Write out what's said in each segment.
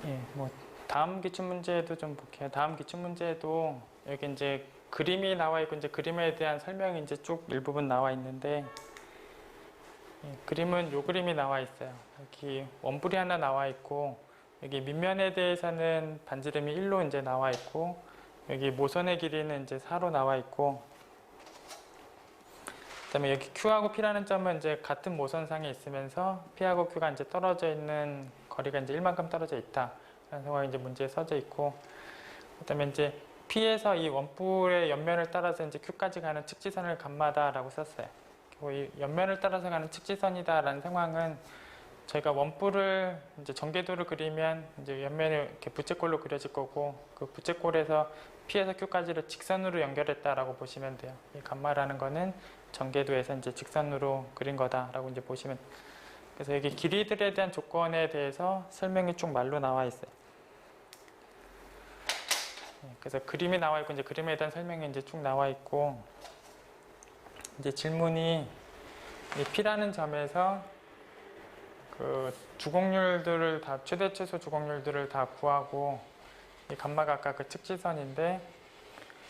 예, 뭐 다음 기출 문제도 좀 볼게요. 다음 기출 문제도 여기 이제 그림이 나와 있고 이제 그림에 대한 설명이 이제 쭉 일부분 나와 있는데 그림은 요 그림이 나와 있어요. 여기 원뿔이 하나 나와 있고 여기 밑면에 대해서는 반지름이 1로 이제 나와 있고 여기 모선의 길이는 이제 4로 나와 있고 그다음에 여기 Q하고 P라는 점은 이제 같은 모선상에 있으면서 P하고 Q가 이제 떨어져 있는 거리가 이제 1만큼 떨어져 있다. 라는 상황이 이제 문제에 써져 있고 그다음에 이제 P에서 이 원뿔의 옆면을 따라서 이제 Q까지 가는 측지선을 감마다라고 썼어요. 이 옆면을 따라서 가는 측지선이다라는 상황은 저희가 원뿔을 이제 전개도를 그리면 이제 옆면이 이렇게 부채꼴로 그려질 거고 그 부채꼴에서 P에서 Q까지를 직선으로 연결했다라고 보시면 돼요. 이 감마라는 거는 전개도에서 이제 직선으로 그린 거다라고 이제 보시면 그래서 여기 길이들에 대한 조건에 대해서 설명이 쭉 말로 나와 있어요. 그래서 그림이 나와 있고 이제 그림에 대한 설명이 이제 쭉 나와 있고 이제 질문이 이 P라는 점에서 그 주곡률들을 다 최대 최소 주곡률들을 다 구하고 이 감마가 아까 그 측지선인데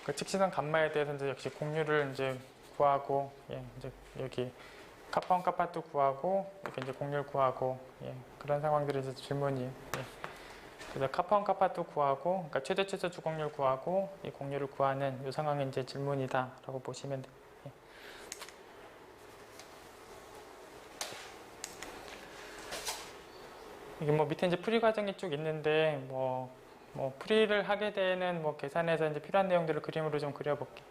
그 측지선 감마에 대해서 이제 역시 곡률을 이제 구하고 이제 여기 카파 1 카파 2 구하고 이렇게 이제 곡률 구하고 그런 상황들이 이제 질문이에요. 그래서 카파 1 카파 2 구하고 그러니까 최대 최소 주곡률 구하고 이 곡률을 구하는 이 상황이 이제 질문이다라고 보시면 돼요. 이게 뭐 밑에 이제 풀이 과정이 쭉 있는데 뭐 풀이를 하게 되는 뭐 계산에서 이제 필요한 내용들을 그림으로 좀 그려볼게.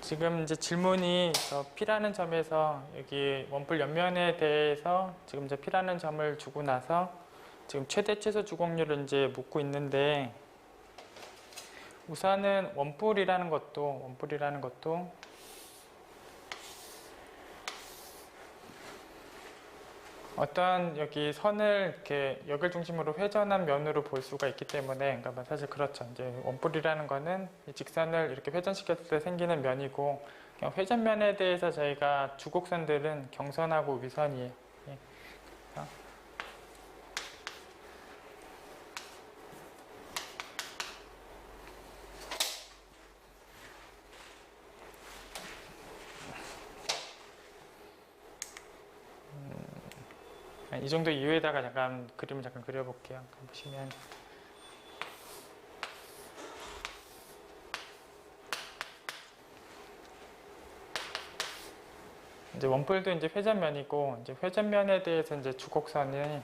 지금 이제 질문이 P라는 점에서 여기 원뿔 옆면에 대해서 지금 이제 P라는 점을 주고 나서 지금 최대 최소 주곡률을 이제 묻고 있는데 우선은 원뿔이라는 것도 어떤 여기 선을 이렇게 역을 중심으로 회전한 면으로 볼 수가 있기 때문에 그러니까 사실 그렇죠. 이제 원뿔이라는 거는 이 직선을 이렇게 회전시켰을 때 생기는 면이고 그냥 회전면에 대해서 저희가 주곡선들은 경선하고 위선이에요. 이 정도 이유에다가 잠깐 그림을 잠깐 그려볼게요. 보시면 이제 원뿔도 이제 회전면이고 이제 회전면에 대해서 이제 주곡선이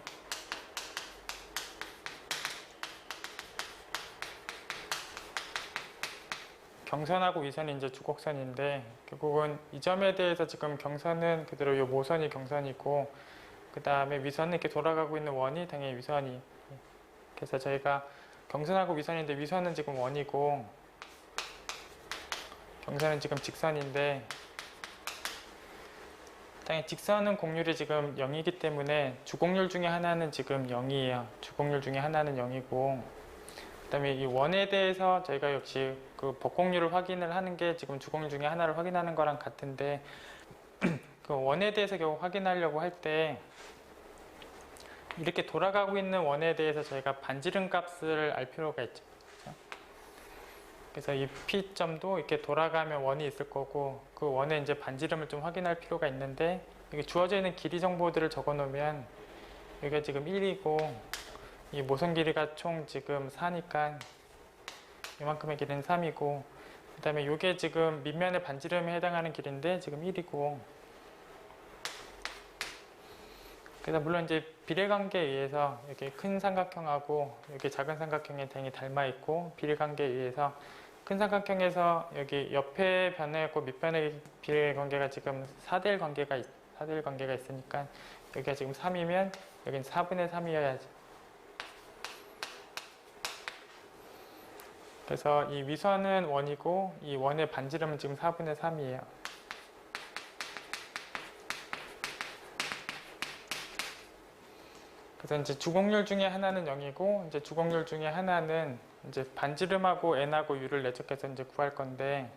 경선하고 위선이 이제 주곡선인데 결국은 이 점에 대해서 지금 경선은 그대로 이 모선이 경선이고 그 다음에 위선은 이렇게 돌아가고 있는 원이 당연히 위선이 그래서 저희가 경선하고 위선인데 위선은 지금 원이고 경선은 지금 직선인데 당연히 직선은 곡률이 지금 0이기 때문에 주곡률 중에 하나는 지금 0이에요. 주곡률 중에 하나는 0이고 그 다음에 이 원에 대해서 저희가 역시 그 법곡률을 확인을 하는 게 지금 주곡률 중에 하나를 확인하는 거랑 같은데 그 원에 대해서 결국 확인하려고 할 때 이렇게 돌아가고 있는 원에 대해서 저희가 반지름 값을 알 필요가 있죠. 그래서 이 P점도 이렇게 돌아가면 원이 있을 거고 그 원의 이제 반지름을 좀 확인할 필요가 있는데 이게 주어져 있는 길이 정보들을 적어 놓으면 여기가 지금 1이고 이 모선 길이가 총 지금 4니까 이만큼의 길이는 3이고 그 다음에 이게 지금 밑면의 반지름에 해당하는 길인데 지금 1이고 그래서 물론 이제 비례관계에 의해서 이렇게 큰 삼각형하고 여기 작은 삼각형이 당연히 닮아 있고 비례관계에 의해서 큰 삼각형에서 여기 옆에 변화했고 밑변의 비례관계가 지금 4대1 관계가 있으니까 여기가 지금 3이면 여기는 4분의 3이어야지. 그래서 이 위선은 원이고 이 원의 반지름은 지금 4분의 3이에요. 그래서 이제 주곡률 중에 하나는 0이고 이제 주곡률 중에 하나는 이제 반지름하고 n하고 u를 내적해서 이제 구할 건데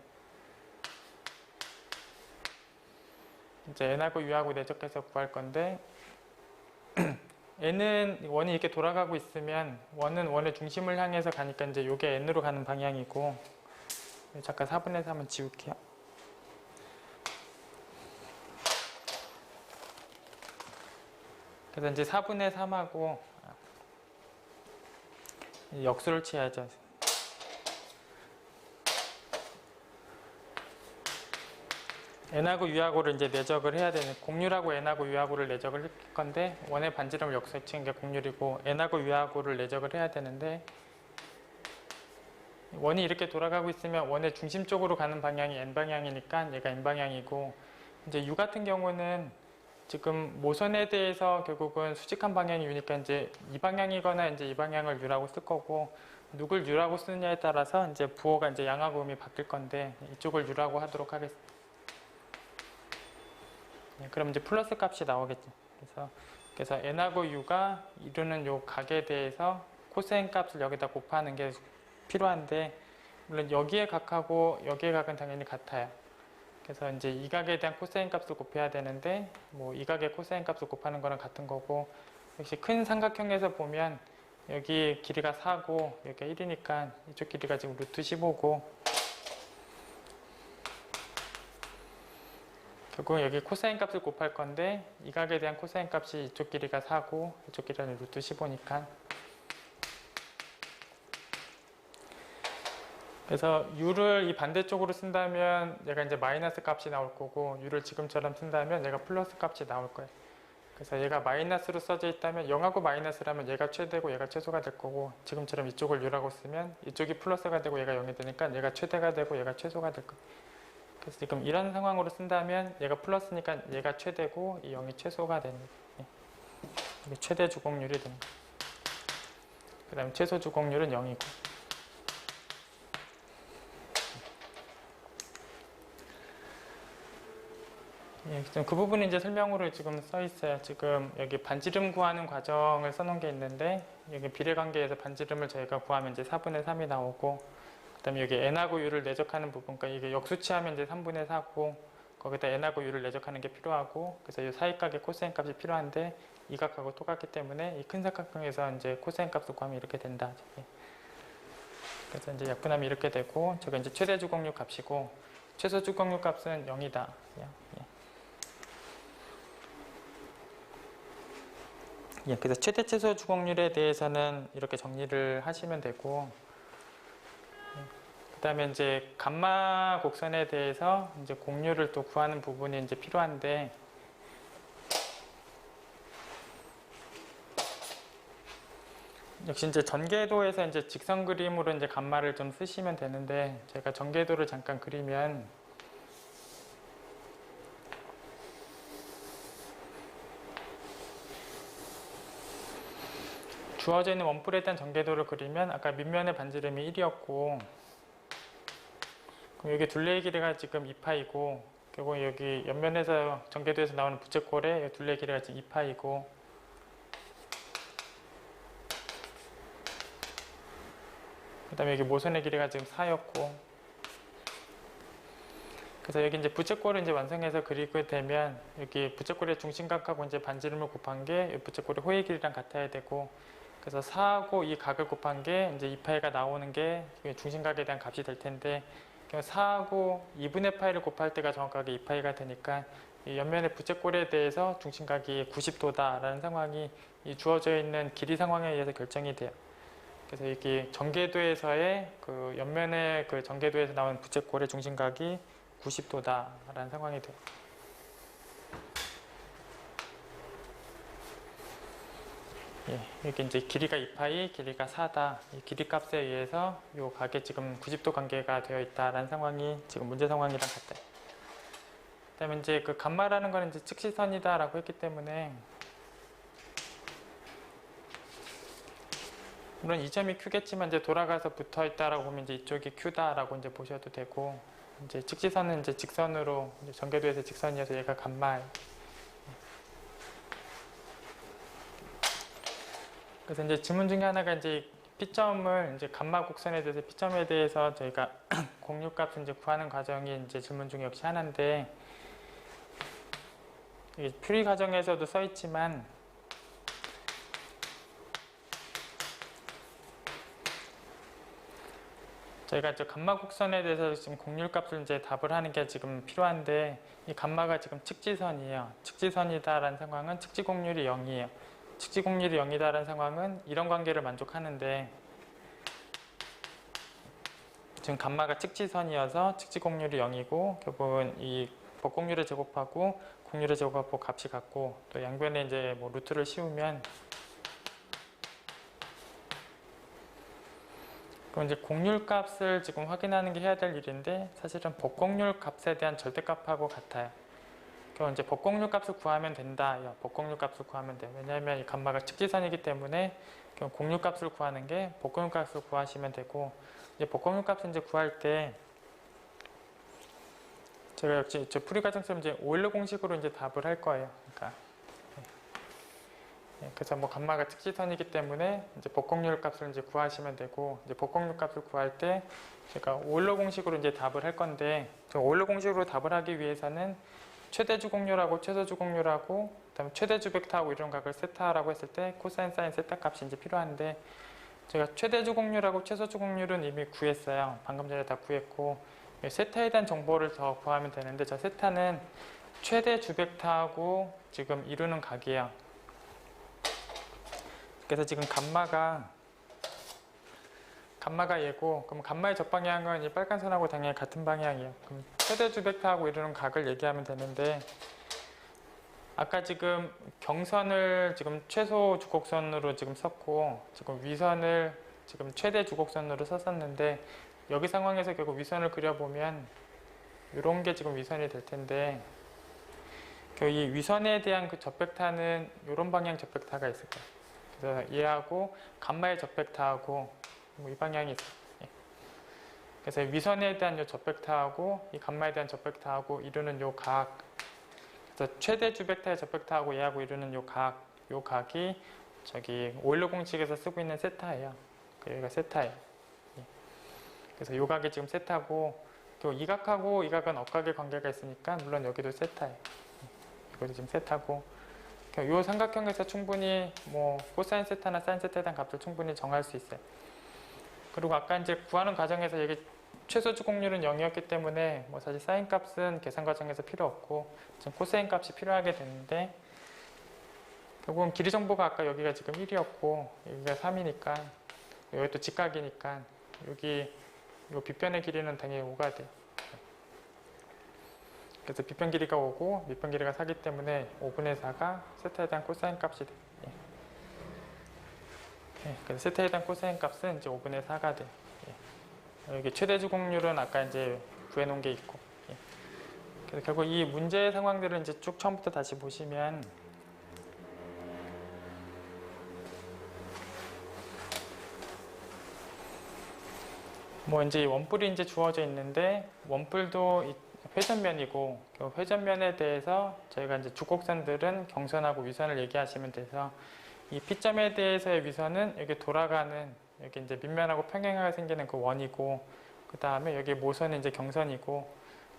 이제 n하고 u하고 내적해서 구할 건데 n은 원이 이렇게 돌아가고 있으면 원은 원의 중심을 향해서 가니까 이제 요게 n으로 가는 방향이고 잠깐 4분의 3은 지울게요. 그래서 이제 4분의 3하고 역수를 취해야죠. n하고 u하고를 이제 내적을 해야 되는, 공률하고 n하고 u하고를 내적을 할 건데 원의 반지름을 역수에 치는 게 공률이고 n하고 u하고를 내적을 해야 되는데 원이 이렇게 돌아가고 있으면 원의 중심 쪽으로 가는 방향이 n 방향이니까 얘가 n 방향이고 이제 u 같은 경우는 지금 모선에 대해서 결국은 수직한 방향이 u니까 이제 이 방향이거나 이제 이 방향을 u라고 쓸 거고 누굴 u라고 쓰느냐에 따라서 이제 부호가 이제 양하고 음이 바뀔 건데 이쪽을 u라고 하도록 하겠습니다. 그럼 이제 플러스 값이 나오겠죠. 그래서 n하고 u가 이루는 요 각에 대해서 코사인 값을 여기다 곱하는 게 필요한데 물론 여기의 각하고 여기의 각은 당연히 같아요. 그래서 이제 이 각에 대한 코사인 값을 곱해야 되는데 뭐 이 각의 코사인 값을 곱하는 거랑 같은 거고 역시 큰 삼각형에서 보면 여기 길이가 4고 여기가 1이니까 이쪽 길이가 지금 루트 15고 결국 여기 코사인 값을 곱할 건데 이 각에 대한 코사인 값이 이쪽 길이가 4고 이쪽 길이는 루트 15니까 그래서 u를 이 반대쪽으로 쓴다면 얘가 이제 마이너스 값이 나올 거고 u를 지금처럼 쓴다면 얘가 플러스 값이 나올 거예요. 그래서 얘가 마이너스로 써져 있다면 0하고 마이너스라면 얘가 최대고 얘가 최소가 될 거고 지금처럼 이쪽을 u라고 쓰면 이쪽이 플러스가 되고 얘가 0이 되니까 얘가 최대가 되고 얘가 최소가 될 거예요. 그래서 지금 이런 상황으로 쓴다면 얘가 플러스니까 얘가 최대고 이 0이 최소가 되는 거예요. 이게 최대 주곡률이 되는 거예요. 그 다음에 최소 주곡률은 0이고 지금 그 부분은 이제 설명으로 지금 써 있어요. 지금 여기 반지름 구하는 과정을 써놓은 게 있는데 여기 비례관계에서 반지름을 저희가 구하면 이제 4분의 3이 나오고 그 다음에 여기 n하고 u를 내적하는 부분, 그러니까 이게 역수치하면 이제 3분의 4고 거기다 n하고 u를 내적하는 게 필요하고 그래서 이 사이각의 코사인 값이 필요한데 이 각하고 똑같기 때문에 이 큰 삼각형에서 이제 코사인 값을 구하면 이렇게 된다. 그래서 이제 약분하면 이렇게 되고 저게 이제 최대 주곡률 값이고 최소 주곡률 값은 0이다. 그래서 최대 최소 주곡률에 대해서는 이렇게 정리를 하시면 되고 그 다음에 이제 감마 곡선에 대해서 이제 곡률을 또 구하는 부분이 이제 필요한데 역시 이제 전개도에서 이제 직선 그림으로 이제 감마를 좀 쓰시면 되는데 제가 전개도를 잠깐 그리면 주어져 있는 원뿔에 대한 전개도를 그리면 아까 밑면의 반지름이 1이었고 그럼 여기 둘레의 길이가 지금 2파이고 결국 여기 옆면에서 전개도에서 나오는 부채꼴의 둘레의 길이가 지금 2파이고 그 다음에 여기 모선의 길이가 지금 4였고 그래서 여기 이제 부채꼴을 이제 완성해서 그리게 되면 여기 부채꼴의 중심각하고 이제 반지름을 곱한 게 부채꼴의 호의 길이랑 같아야 되고 그래서 4하고 이 각을 곱한 게 이제 2파이가 나오는 게 중심각에 대한 값이 될 텐데 4하고 2분의 파이를 곱할 때가 정확하게 2파이가 되니까 이 옆면의 부채꼴에 대해서 중심각이 90도다 라는 상황이 이 주어져 있는 길이 상황에 의해서 결정이 돼요. 그래서 이게 전개도에서의 그 옆면의 그 전개도에서 나온 부채꼴의 중심각이 90도다 라는 상황이 돼요. 여기 이제 길이가 2파이, 길이가 4다. 이 길이 값에 의해서 이 각에 지금 90도 관계가 되어 있다라는 상황이 지금 문제 상황이랑 같아요. 그 다음에 이제 그 감마라는 거는 이제 측시선이다라고 했기 때문에 물론 이 점이 Q겠지만 이제 돌아가서 붙어 있다라고 보면 이제 이쪽이 Q다라고 이제 보셔도 되고 이제 측시선은 이제 직선으로 이제 전개도에서 직선이어서 얘가 감마. 그래서 이제 질문 중에 하나가 이제 P점을 이제 감마 곡선에 대해서 P점에 대해서 저희가 공률값을 이제 구하는 과정이 이제 질문 중에 역시 하나인데 이 풀이 과정에서도 써 있지만 저희가 저 감마 곡선에 대해서 지금 곡률값을 이제 답을 하는 게 지금 필요한데, 이 감마가 지금 측지선이에요. 측지선이다라는 상황은 측지 곡률이 0이에요. 측지 곡률이 0이다라는 상황은 이런 관계를 만족하는데, 지금 감마가 측지선이어서 측지 곡률이 0이고 결국은 이 법곡률을 제곱하고 곡률을 제곱하고 값이 같고, 또 양변에 이제 뭐 루트를 씌우면, 그럼 이제 곡률 값을 지금 확인하는 게 해야 될 일인데, 사실은 법곡률 값에 대한 절대값하고 같아요. 그럼 이제 법곡률 값을 구하면 된다. 법곡률 값을 구하면 돼. 왜냐하면 이 감마가 측지선이기 때문에 그럼 곡률 값을 구하는 게 법곡률 값을 구하시면 되고, 이제 법곡률 값을 이제 구할 때 제가 역시 저 풀이 과정처럼 이제 오일러 공식으로 이제 답을 할 거예요. 그러니까 그래서 뭐 감마가 측지선이기 때문에 이제 법곡률 값을 이제 구하시면 되고, 이제 법곡률 값을 구할 때 제가 오일러 공식으로 이제 답을 할 건데, 오일러 공식으로 답을 하기 위해서는 최대 주곡률하고 최소 주곡률하고 그다음에 최대 주벡터하고 이런 각을 세타라고 했을 때 코사인 사인 세타 값이 이제 필요한데, 제가 최대 주곡률하고 최소 주곡률은 이미 구했어요. 방금 전에 다 구했고, 세타에 대한 정보를 더 구하면 되는데, 저 세타는 최대 주벡터하고 지금 이루는 각이에요. 그래서 지금 감마가 얘고, 그럼 감마의 적방향은 이 빨간 선하고 당연히 같은 방향이에요. 그럼 최대 주벡터하고 이루는 각을 얘기하면 되는데, 아까 지금 경선을 지금 최소 주곡선으로 지금 썼고, 지금 위선을 지금 최대 주곡선으로 썼었는데, 여기 상황에서 결국 위선을 그려보면 이런 게 지금 위선이 될 텐데, 이 위선에 대한 그 적벡터는 이런 방향 적벡터가 있을 거예요. 그래서 얘하고 감마의 적벡터하고 뭐 이 방향이 있어요. 그래서 위선에 대한 이 적벡터하고 이 감마에 대한 적벡터하고 이루는 요 각, 그래서 최대 주벡터의 적벡터하고 얘하고 이루는 요 각이 저기 오일러 공식에서 쓰고 있는 세타예요. 여기가 세타예요. 그래서 요 각이 지금 세타고, 또 이 각하고 이 각은 억각의 관계가 있으니까 물론 여기도 세타예요. 이것도 지금 세타고, 이 삼각형에서 충분히 뭐 코사인 세타나 사인 세타에 대한 값을 충분히 정할 수 있어요. 그리고 아까 이제 구하는 과정에서 여기 최소 주곡률은 0이었기 때문에 뭐 사실 사인 값은 계산 과정에서 필요 없고 지금 코사인 값이 필요하게 되는데, 결국은 길이 정보가 아까 여기가 지금 1이었고 여기가 3이니까 여기 또 직각이니까 여기 요 빗변의 길이는 당연히 5가 돼요. 그래서 빗변 길이가 5고 밑변 길이가 4기 때문에 5분의 4가 세타에 대한 코사인 값이 돼요. 그래서 세타에 대한 코사인 값은 이제 5분의 4가 돼요. 여기 최대 주곡률은 아까 이제 구해놓은 게 있고. 그래서 결국 이 문제 상황들을 이제 쭉 처음부터 다시 보시면, 뭐 이제 원뿔이 이제 주어져 있는데, 원뿔도 회전면이고, 회전면에 대해서 저희가 이제 주곡선들은 경선하고 위선을 얘기하시면 돼서, 이 P점에 대해서의 위선은 여기 돌아가는, 여기 이제 밑면하고 평행하게 생기는 그 원이고, 그 다음에 여기 모선은 이제 경선이고,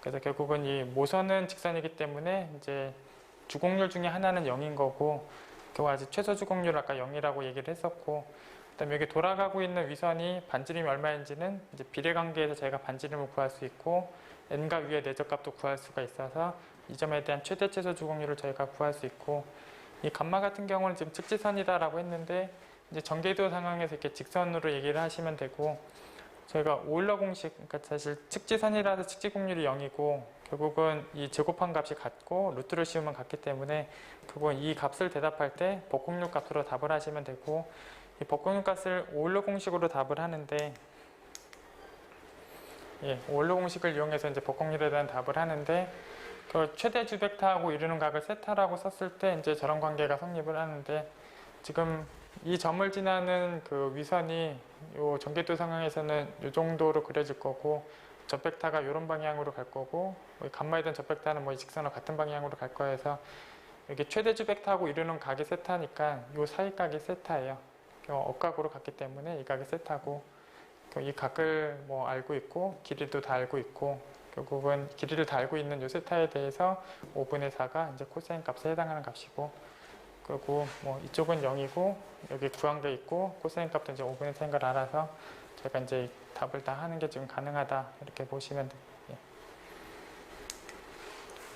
그래서 결국은 이 모선은 직선이기 때문에 이제 주곡률 중에 하나는 0인 거고, 결국 아직 최소 주곡률 아까 0이라고 얘기를 했었고, 그다음에 여기 돌아가고 있는 위선이 반지름이 얼마인지는 이제 비례관계에서 저희가 반지름을 구할 수 있고, n과 위의 내적값도 구할 수가 있어서 이 점에 대한 최대 최소 주곡률을 저희가 구할 수 있고, 이 감마 같은 경우는 지금 측지선이다라고 했는데 이제 전개도 상황에서 이렇게 직선으로 얘기를 하시면 되고, 저희가 오일러 공식, 그러니까 사실 측지선이라서 측지곡률이 0이고 결국은 이 제곱한 값이 같고 루트를 씌우면 같기 때문에 결국은 이 값을 대답할 때 법곡률 값으로 답을 하시면 되고, 이 법곡률 값을 오일러 공식으로 답을 하는데, 오일러 공식을 이용해서 이제 법곡률에 대한 답을 하는데, 그 최대 주벡터하고 이루는 각을 세타라고 썼을 때 이제 저런 관계가 성립을 하는데, 지금 이 점을 지나는 그 위선이 요 전개도 상황에서는 이 정도로 그려질 거고, 접벡터가 이런 방향으로 갈 거고, 감마에 대한 접벡터는 뭐 이 직선과 같은 방향으로 갈 거여서 여기 최대 주벡터하고 이루는 각이 세타니까 요 사이 각이 세타예요. 억각으로 갔기 때문에 이 각이 세타고, 이 각을 뭐 알고 있고 길이도 다 알고 있고, 결국은 길이를 달고 있는 요 세타에 대해서 5분의 4가 이제 코사인 값에 해당하는 값이고, 그리고 뭐 이쪽은 0이고 여기 구항되어 있고 코사인 값도 이제 5분의 4인 걸 알아서 제가 이제 답을 다 하는 게 지금 가능하다 이렇게 보시면 돼요.